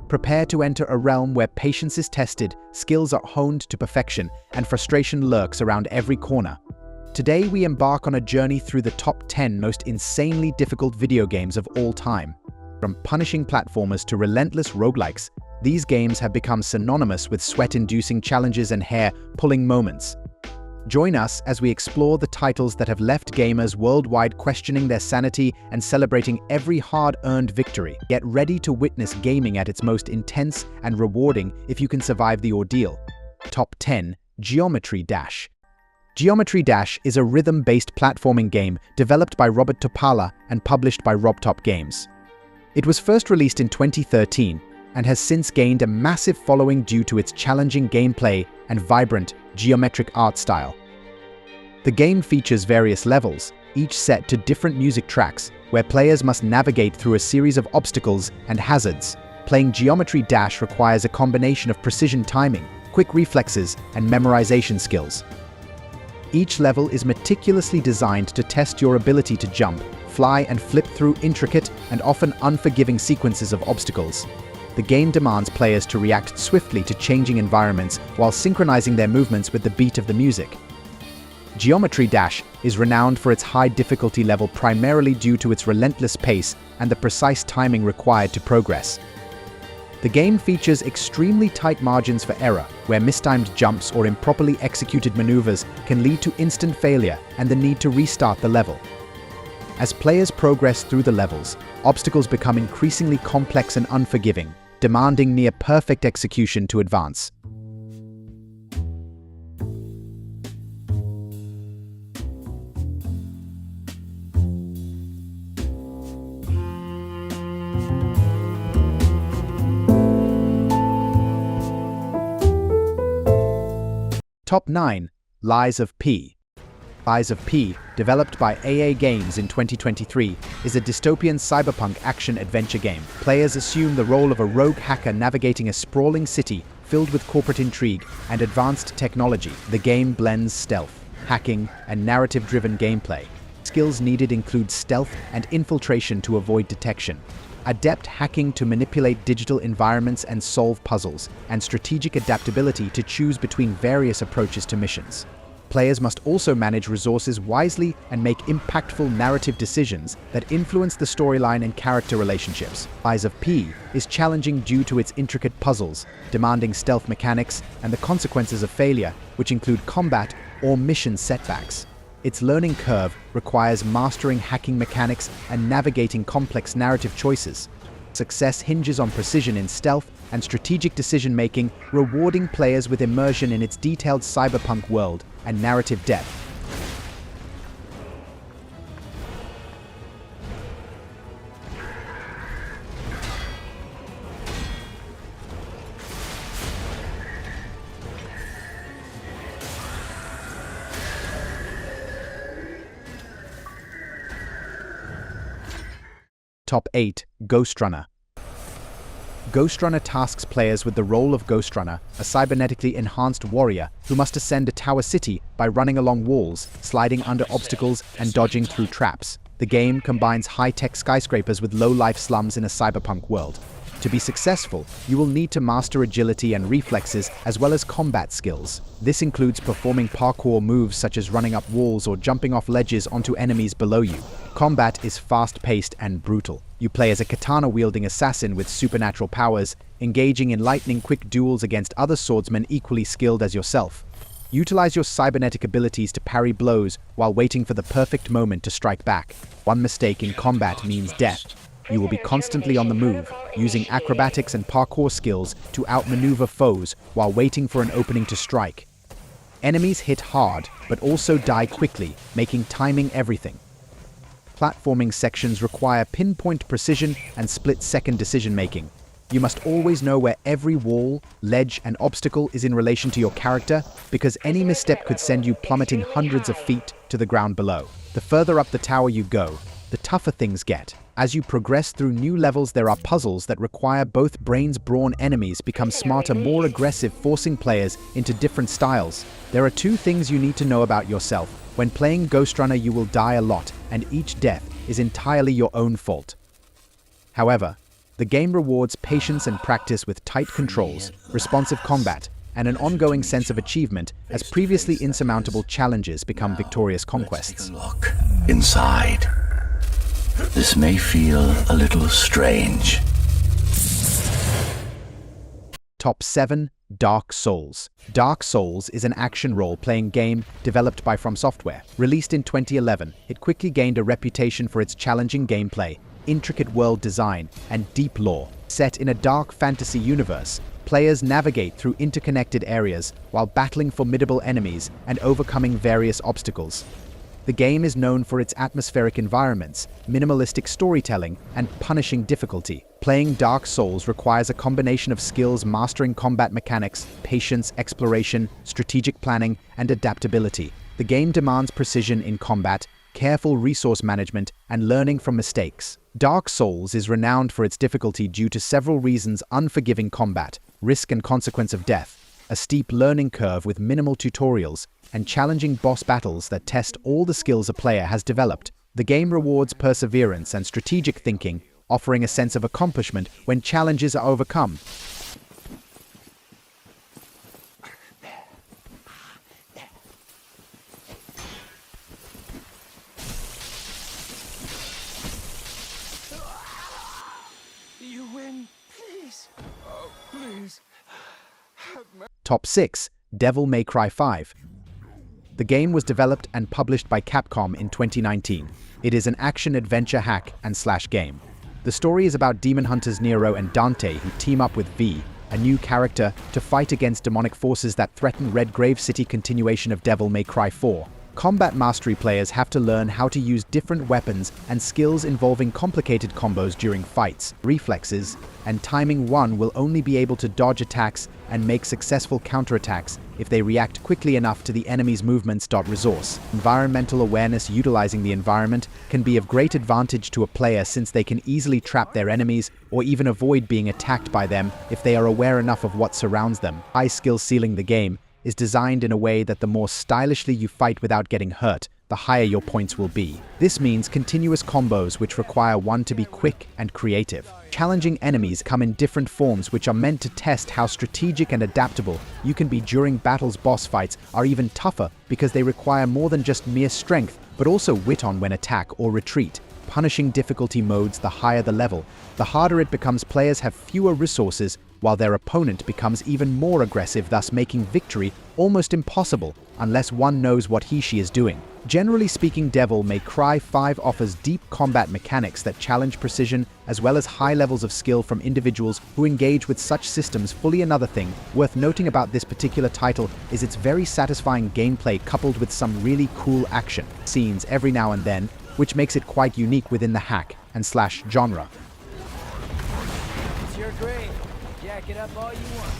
Prepare to enter a realm where patience is tested, skills are honed to perfection, and frustration lurks around every corner. Today we embark on a journey through the top 10 most insanely difficult video games of all time. From punishing platformers to relentless roguelikes, these games have become synonymous with sweat-inducing challenges and hair-pulling moments. Join us as we explore the titles that have left gamers worldwide questioning their sanity and celebrating every hard-earned victory. Get ready to witness gaming at its most intense and rewarding if you can survive the ordeal. Top 10. Geometry Dash. Geometry Dash is a rhythm-based platforming game developed by Robert Topala and published by RobTop Games. It was first released in 2013 and has since gained a massive following due to its challenging gameplay and vibrant, geometric art style. The game features various levels, each set to different music tracks, where players must navigate through a series of obstacles and hazards. Playing Geometry Dash requires a combination of precision timing, quick reflexes, and memorization skills. Each level is meticulously designed to test your ability to jump, fly, and flip through intricate and often unforgiving sequences of obstacles. The game demands players to react swiftly to changing environments while synchronizing their movements with the beat of the music. Geometry Dash is renowned for its high difficulty level primarily due to its relentless pace and the precise timing required to progress. The game features extremely tight margins for error, where mistimed jumps or improperly executed maneuvers can lead to instant failure and the need to restart the level. As players progress through the levels, obstacles become increasingly complex and unforgiving, demanding near-perfect execution to advance. Top 9. Lies of P. Lies of P, developed by AA Games in 2023, is a dystopian cyberpunk action-adventure game. Players assume the role of a rogue hacker navigating a sprawling city filled with corporate intrigue and advanced technology. The game blends stealth, hacking, and narrative-driven gameplay. Skills needed include stealth and infiltration to avoid detection, adept hacking to manipulate digital environments and solve puzzles, and strategic adaptability to choose between various approaches to missions. Players must also manage resources wisely and make impactful narrative decisions that influence the storyline and character relationships. Lies of P is challenging due to its intricate puzzles, demanding stealth mechanics, and the consequences of failure, which include combat or mission setbacks. Its learning curve requires mastering hacking mechanics and navigating complex narrative choices. Success hinges on precision in stealth and strategic decision-making, rewarding players with immersion in its detailed cyberpunk world and narrative depth. Top 8. Ghostrunner. Ghostrunner tasks players with the role of Ghostrunner, a cybernetically enhanced warrior who must ascend a tower city by running along walls, sliding under obstacles, and dodging through traps. The game combines high-tech skyscrapers with low-life slums in a cyberpunk world. To be successful, you will need to master agility and reflexes as well as combat skills. This includes performing parkour moves such as running up walls or jumping off ledges onto enemies below you. Combat is fast-paced and brutal. You play as a katana-wielding assassin with supernatural powers, engaging in lightning-quick duels against other swordsmen equally skilled as yourself. Utilize your cybernetic abilities to parry blows while waiting for the perfect moment to strike back. One mistake in combat means death. You will be constantly on the move, using acrobatics and parkour skills to outmaneuver foes while waiting for an opening to strike. Enemies hit hard, but also die quickly, making timing everything. Platforming sections require pinpoint precision and split-second decision-making. You must always know where every wall, ledge, and obstacle is in relation to your character, because any misstep could send you plummeting hundreds of feet to the ground below. The further up the tower you go, the tougher things get. As you progress through new levels, there are puzzles that require both brains-brawn enemies become smarter, more aggressive, forcing players into different styles. There are two things you need to know about yourself. When playing Ghostrunner, you will die a lot, and each death is entirely your own fault. However, The game rewards patience and practice with tight controls, responsive combat, and an ongoing sense of achievement as previously insurmountable challenges become victorious conquests. Take a look inside. This may feel a little strange. Top 7. Dark Souls. Dark Souls is an action role-playing game developed by From Software. Released in 2011, it quickly gained a reputation for its challenging gameplay, intricate world design, and deep lore. Set in a dark fantasy universe, players navigate through interconnected areas while battling formidable enemies and overcoming various obstacles. The game is known for its atmospheric environments, minimalistic storytelling, and punishing difficulty. Playing Dark Souls requires a combination of skills mastering combat mechanics, patience, exploration, strategic planning, and adaptability. The game demands precision in combat, careful resource management, and learning from mistakes. Dark Souls is renowned for its difficulty due to several reasons: unforgiving combat, risk and consequence of death, a steep learning curve with minimal tutorials, and challenging boss battles that test all the skills a player has developed. The game rewards perseverance and strategic thinking, offering a sense of accomplishment when challenges are overcome. You win, please. Oh, please. Top 6. Devil May Cry 5. The game was developed and published by Capcom in 2019. It is an action-adventure hack-and-slash game. The story is about demon hunters Nero and Dante who team up with V, a new character, to fight against demonic forces that threaten Red Grave City. Continuation of Devil May Cry 4. Combat mastery players have to learn how to use different weapons and skills involving complicated combos during fights, reflexes, and timing. One will only be able to dodge attacks and make successful counterattacks if they react quickly enough to the enemy's movements. Resource. Environmental awareness. Utilizing the environment can be of great advantage to a player since they can easily trap their enemies or even avoid being attacked by them if they are aware enough of what surrounds them. High skill ceiling. The game is designed in a way that the more stylishly you fight without getting hurt, the higher your points will be. This means continuous combos which require one to be quick and creative. Challenging enemies come in different forms which are meant to test how strategic and adaptable you can be during battles. Boss fights are even tougher because they require more than just mere strength, but also wit on when attack or retreat. Punishing difficulty modes. The higher the level, the harder it becomes. Players have fewer resources while their opponent becomes even more aggressive, thus making victory almost impossible unless one knows what he/she is doing. Generally speaking, Devil May Cry 5 offers deep combat mechanics that challenge precision as well as high levels of skill from individuals who engage with such systems fully. Another thing worth noting about this particular title is its very satisfying gameplay coupled with some really cool action scenes every now and then, which makes it quite unique within the hack-and-slash genre. It's your grave. Jack it up all you want.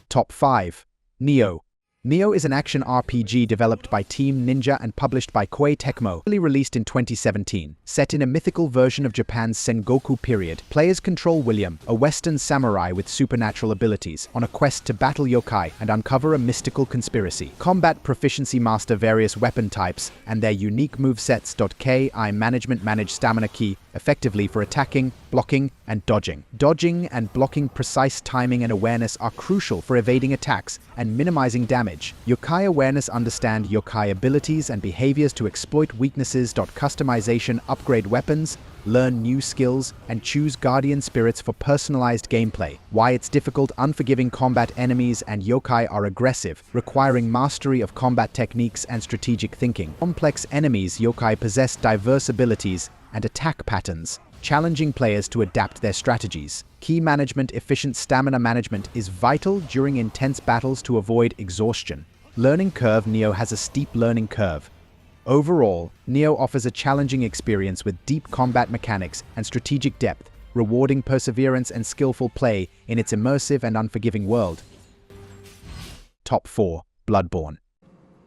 Top 5. Nioh. Nioh is an action RPG developed by Team Ninja and published by Koei Tecmo, released in 2017. Set in a mythical version of Japan's Sengoku period, players control William, a Western samurai with supernatural abilities, on a quest to battle yokai and uncover a mystical conspiracy. Combat proficiency. Master various weapon types and their unique movesets. Ki management. Manage stamina key effectively for attacking, blocking, and dodging. Dodging and blocking. Precise timing and awareness are crucial for evading attacks and minimizing damage. Yokai awareness. Understand yokai abilities and behaviors to exploit weaknesses. Customization. Upgrade weapons, learn new skills, and choose guardian spirits for personalized gameplay. Why it's difficult. Unforgiving combat. Enemies and yokai are aggressive, requiring mastery of combat techniques and strategic thinking. Complex enemies. Yokai possess diverse abilities and attack patterns, challenging players to adapt their strategies. Key management. Efficient stamina management is vital during intense battles to avoid exhaustion. Learning curve. Nioh has a steep learning curve. Overall, Nioh offers a challenging experience with deep combat mechanics and strategic depth, rewarding perseverance and skillful play in its immersive and unforgiving world. Top 4. Bloodborne.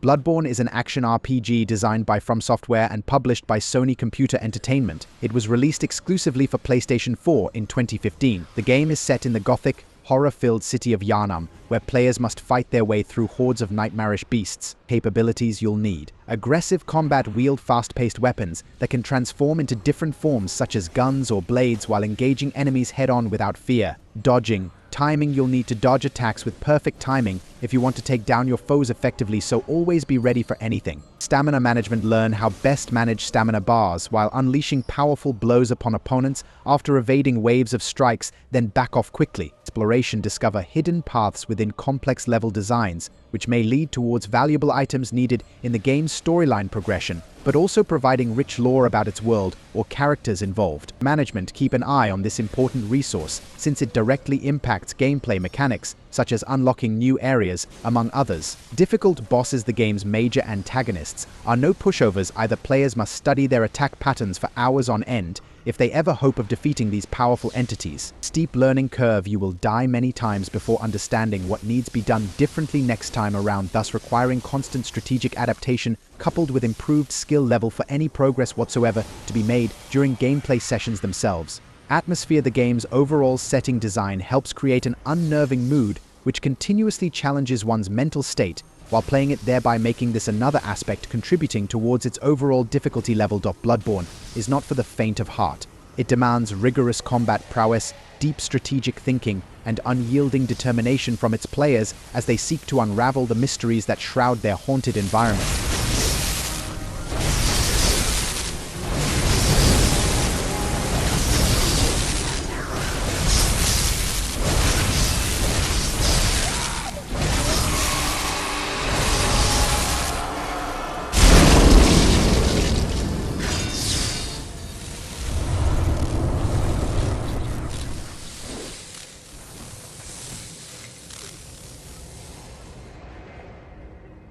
Bloodborne is an action RPG designed by From Software and published by Sony Computer Entertainment. It was released exclusively for PlayStation 4 in 2015. The game is set in the gothic, horror-filled city of Yharnam, where players must fight their way through hordes of nightmarish beasts. Capabilities you'll need: aggressive combat, wield fast-paced weapons that can transform into different forms such as guns or blades while engaging enemies head-on without fear. Dodging: timing, you'll need to dodge attacks with perfect timing if you want to take down your foes effectively, so always be ready for anything. Stamina management: learn how best manage stamina bars while unleashing powerful blows upon opponents after evading waves of strikes, then back off quickly. Exploration: discover hidden paths within complex level designs, which may lead towards valuable items needed in the game's storyline progression, but also providing rich lore about its world or characters involved. Management: keep an eye on this important resource, since it directly impacts gameplay mechanics, such as unlocking new areas, among others. Difficult bosses: the game's major antagonists are no pushovers. Either players must study their attack patterns for hours on end if they ever hope of defeating these powerful entities. Steep learning curve: you will die many times before understanding what needs to be done differently next time around, thus requiring constant strategic adaptation coupled with improved skill level for any progress whatsoever to be made during gameplay sessions themselves. Atmosphere: the game's overall setting design helps create an unnerving mood which continuously challenges one's mental state while playing it, thereby making this another aspect contributing towards its overall difficulty level. Bloodborne is not for the faint of heart. It demands rigorous combat prowess, deep strategic thinking, and unyielding determination from its players as they seek to unravel the mysteries that shroud their haunted environment.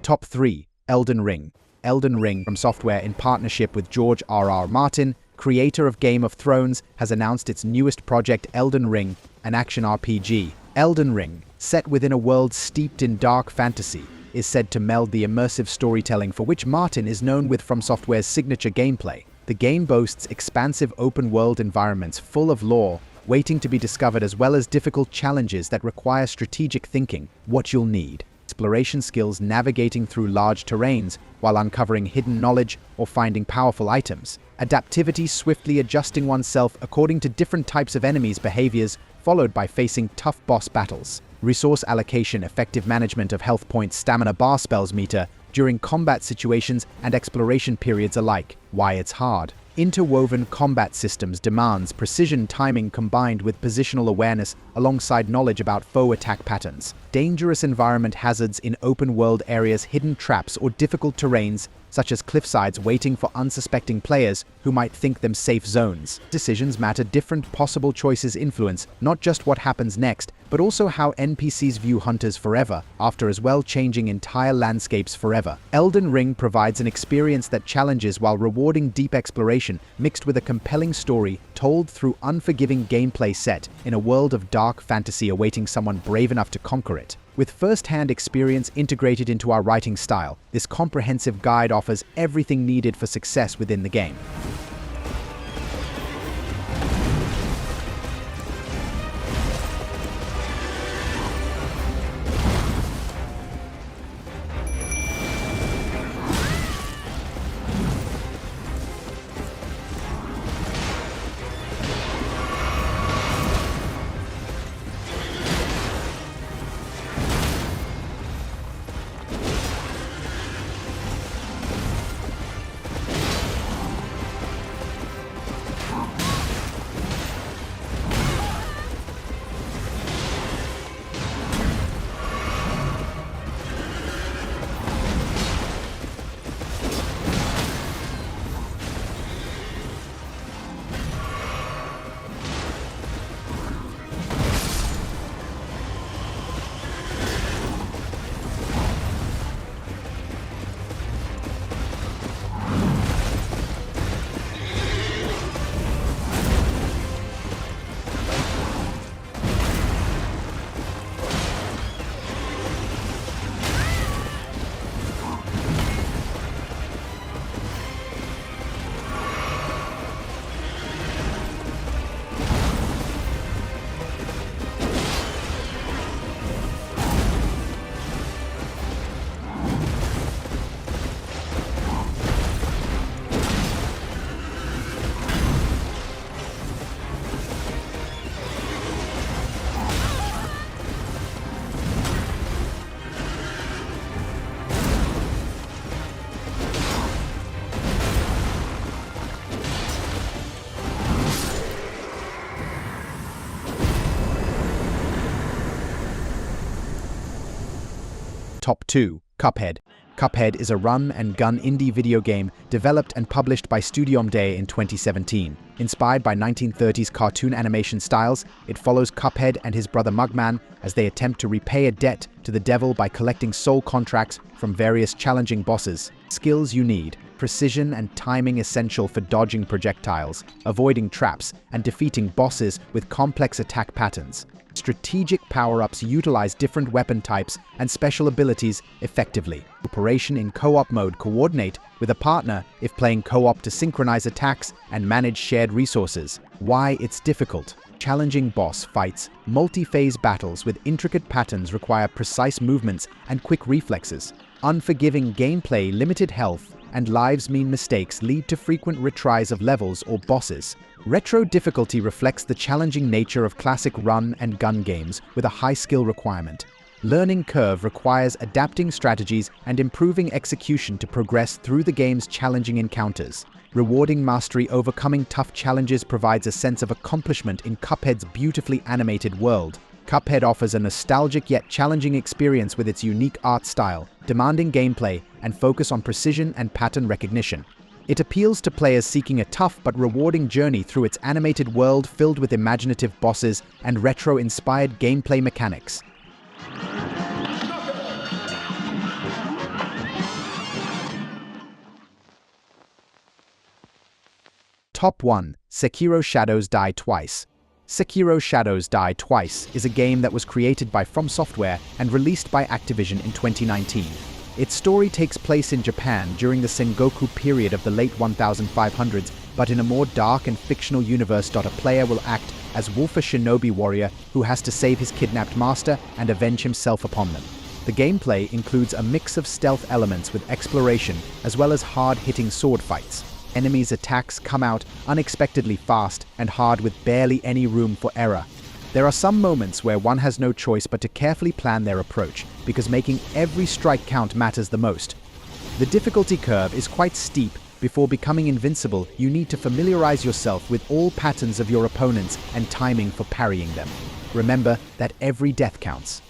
Top 3. Elden Ring. Elden Ring, From Software in partnership with George R.R. Martin, creator of Game of Thrones, has announced its newest project, Elden Ring, an action RPG. Elden Ring, set within a world steeped in dark fantasy, is said to meld the immersive storytelling for which Martin is known with From Software's signature gameplay. The game boasts expansive open-world environments full of lore waiting to be discovered, as well as difficult challenges that require strategic thinking. What you'll need: exploration skills, navigating through large terrains while uncovering hidden knowledge or finding powerful items. Adaptivity, swiftly adjusting oneself according to different types of enemies' behaviors, followed by facing tough boss battles. Resource allocation, effective management of health points, stamina bar, spells meter during combat situations and exploration periods alike. Why it's hard. Interwoven combat systems demands precision timing combined with positional awareness alongside knowledge about foe attack patterns. Dangerous environment hazards in open-world areas, hidden traps or difficult terrains such as cliffsides waiting for unsuspecting players who might think them safe zones. Decisions matter. Different possible choices influence not just what happens next, but also how NPCs view hunters forever after, as well changing entire landscapes forever. Elden Ring provides an experience that challenges while rewarding deep exploration, mixed with a compelling story told through unforgiving gameplay set in a world of dark fantasy awaiting someone brave enough to conquer it. With first-hand experience integrated into our writing style, this comprehensive guide offers everything needed for success within the game. Top 2. Cuphead. Cuphead is a run-and-gun indie video game developed and published by Studio Mde in 2017. Inspired by 1930s cartoon animation styles, it follows Cuphead and his brother Mugman as they attempt to repay a debt to the devil by collecting soul contracts from various challenging bosses. Skills you need: precision and timing essential for dodging projectiles, avoiding traps, and defeating bosses with complex attack patterns. Strategic power-ups utilize different weapon types and special abilities effectively. Operation in co-op mode: coordinate with a partner if playing co-op to synchronize attacks and manage shared resources. Why it's difficult. Challenging boss fights. Multi-phase battles with intricate patterns require precise movements and quick reflexes. Unforgiving gameplay, limited health, and lives mean mistakes lead to frequent retries of levels or bosses. Retro difficulty reflects the challenging nature of classic run-and-gun games with a high skill requirement. Learning curve requires adapting strategies and improving execution to progress through the game's challenging encounters. Rewarding mastery: overcoming tough challenges provides a sense of accomplishment in Cuphead's beautifully animated world. Cuphead offers a nostalgic yet challenging experience with its unique art style, demanding gameplay, and focus on precision and pattern recognition. It appeals to players seeking a tough but rewarding journey through its animated world filled with imaginative bosses and retro-inspired gameplay mechanics. Top 1. Sekiro: Shadows Die Twice. Sekiro: Shadows Die Twice is a game that was created by From Software and released by Activision in 2019. Its story takes place in Japan during the Sengoku period of the late 1500s, but in a more dark and fictional universe. A player will act as Wolf, a shinobi warrior who has to save his kidnapped master and avenge himself upon them. The gameplay includes a mix of stealth elements with exploration, as well as hard-hitting sword fights. Enemies' attacks come out unexpectedly fast and hard with barely any room for error. There are some moments where one has no choice but to carefully plan their approach, because making every strike count matters the most. The difficulty curve is quite steep. Before becoming invincible, you need to familiarize yourself with all patterns of your opponents and timing for parrying them. Remember that every death counts.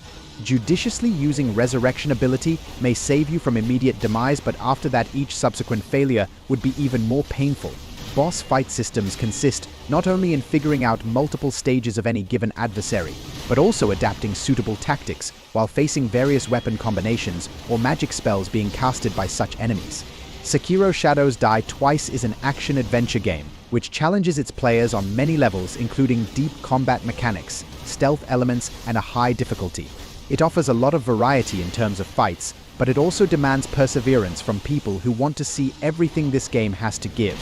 Judiciously using resurrection ability may save you from immediate demise, but after that each subsequent failure would be even more painful. Boss fight systems consist not only in figuring out multiple stages of any given adversary, but also adapting suitable tactics while facing various weapon combinations or magic spells being casted by such enemies. Sekiro: Shadows Die Twice is an action-adventure game which challenges its players on many levels, including deep combat mechanics, stealth elements, and a high difficulty. It offers a lot of variety in terms of fights, but it also demands perseverance from people who want to see everything this game has to give.